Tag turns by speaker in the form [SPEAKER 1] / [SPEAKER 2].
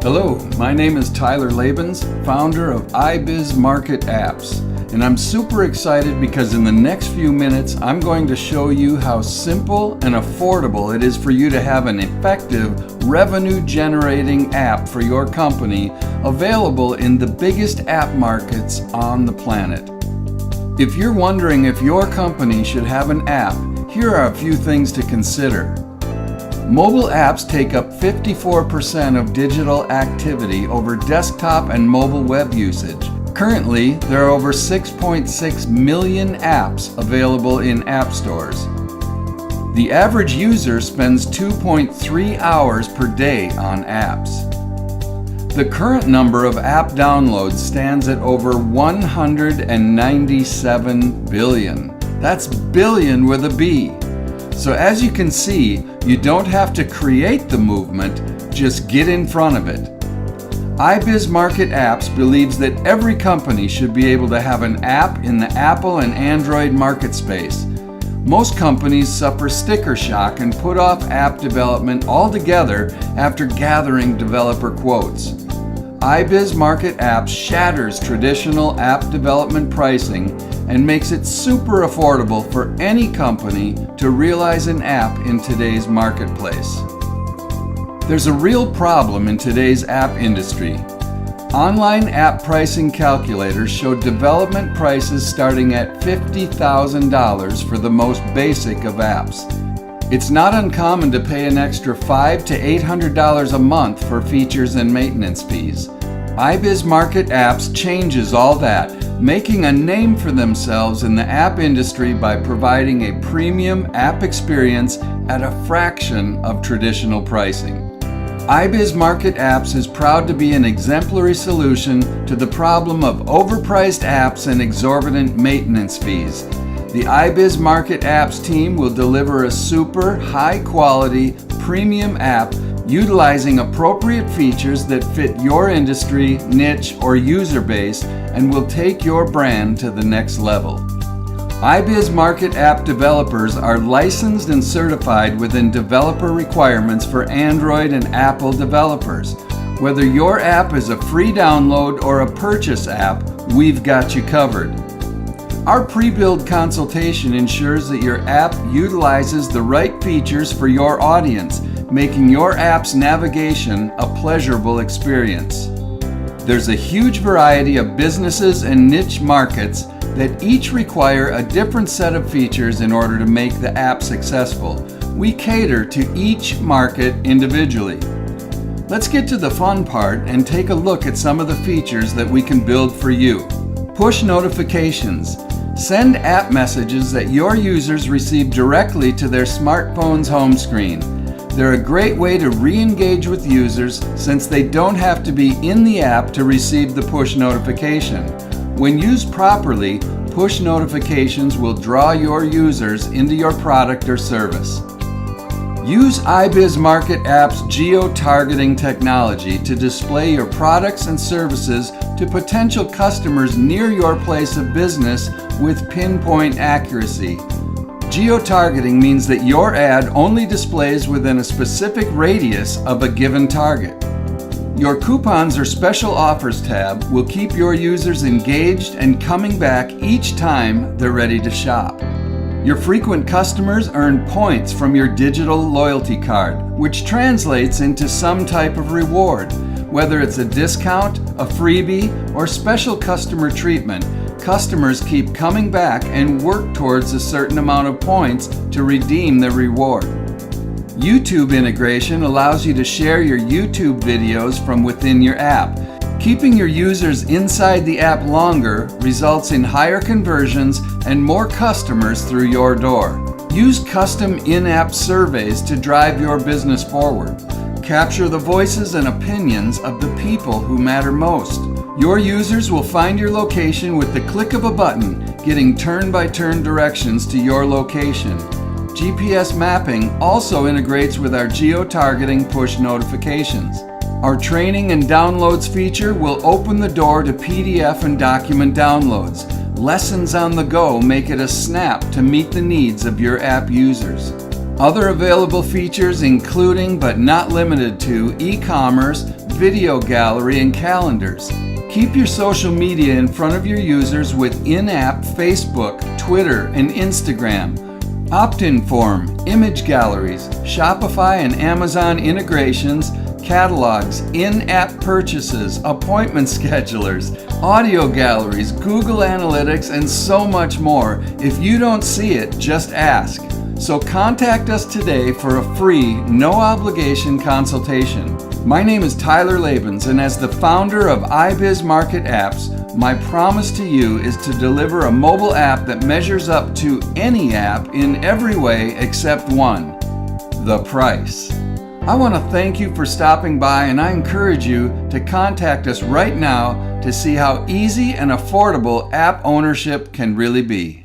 [SPEAKER 1] Hello, my name is Tyler Labens, founder of ibiz Market Apps, and I'm super excited because in the next few minutes I'm going to show you how simple and affordable it is for you to have an effective revenue-generating app for your company available in the biggest app markets on the planet. If you're wondering if your company should have an app, here are a few things to consider. Mobile apps take up 54% of digital activity over desktop and mobile web usage. Currently, there are over 6.6 million apps available in app stores. The average user spends 2.3 hours per day on apps. The current number of app downloads stands at over 197 billion. That's billion with a B. So as you can see, you don't have to create the movement, just get in front of it. ibiz Market Apps believes that every company should be able to have an app in the Apple and Android market space. Most companies suffer sticker shock and put off app development altogether after gathering developer quotes. ibiz Market Apps shatters traditional app development pricing and makes it super affordable for any company to realize an app in today's marketplace. There's a real problem in today's app industry. Online app pricing calculators show development prices starting at $50,000 for the most basic of apps. It's not uncommon to pay an extra $500 to $800 a month for features and maintenance fees. ibiz Market Apps changes all that, making a name for themselves in the app industry by providing a premium app experience at a fraction of traditional pricing. ibiz Market Apps is proud to be an exemplary solution to the problem of overpriced apps and exorbitant maintenance fees. The ibiz Market Apps team will deliver a super high-quality premium app utilizing appropriate features that fit your industry, niche, or user base and will take your brand to the next level. ibiz Market App developers are licensed and certified within developer requirements for Android and Apple developers. Whether your app is a free download or a purchase app, we've got you covered. Our pre-build consultation ensures that your app utilizes the right features for your audience, making your app's navigation a pleasurable experience. There's a huge variety of businesses and niche markets that each require a different set of features in order to make the app successful. We cater to each market individually. Let's get to the fun part and take a look at some of the features that we can build for you. Push notifications. Send app messages that your users receive directly to their smartphone's home screen. They're a great way to re-engage with users since they don't have to be in the app to receive the push notification. When used properly, push notifications will draw your users into your product or service. Use ibiz Market Apps geo-targeting technology to display your products and services to potential customers near your place of business with pinpoint accuracy. Geo-targeting means that your ad only displays within a specific radius of a given target. Your coupons or special offers tab will keep your users engaged and coming back each time they're ready to shop. Your frequent customers earn points from your digital loyalty card, which translates into some type of reward. Whether it's a discount, a freebie, or special customer treatment, customers keep coming back and work towards a certain amount of points to redeem the reward. YouTube integration allows you to share your YouTube videos from within your app. Keeping your users inside the app longer results in higher conversions and more customers through your door. Use custom in-app surveys to drive your business forward. Capture the voices and opinions of the people who matter most. Your users will find your location with the click of a button, getting turn-by-turn directions to your location. GPS mapping also integrates with our geo-targeting push notifications. Our training and downloads feature will open the door to PDF and document downloads. Lessons on the go make it a snap to meet the needs of your app users. Other available features including but not limited to e-commerce, video gallery, and calendars. Keep your social media in front of your users with in-app Facebook, Twitter, and Instagram, opt-in form, image galleries, Shopify and Amazon integrations, catalogs, in-app purchases, appointment schedulers, audio galleries, Google Analytics, and so much more. If you don't see it, just ask. So contact us today for a free, no-obligation consultation. My name is Tyler Labens, and as the founder of ibiz Market Apps, my promise to you is to deliver a mobile app that measures up to any app in every way except one: the price. I want to thank you for stopping by, and I encourage you to contact us right now to see how easy and affordable app ownership can really be.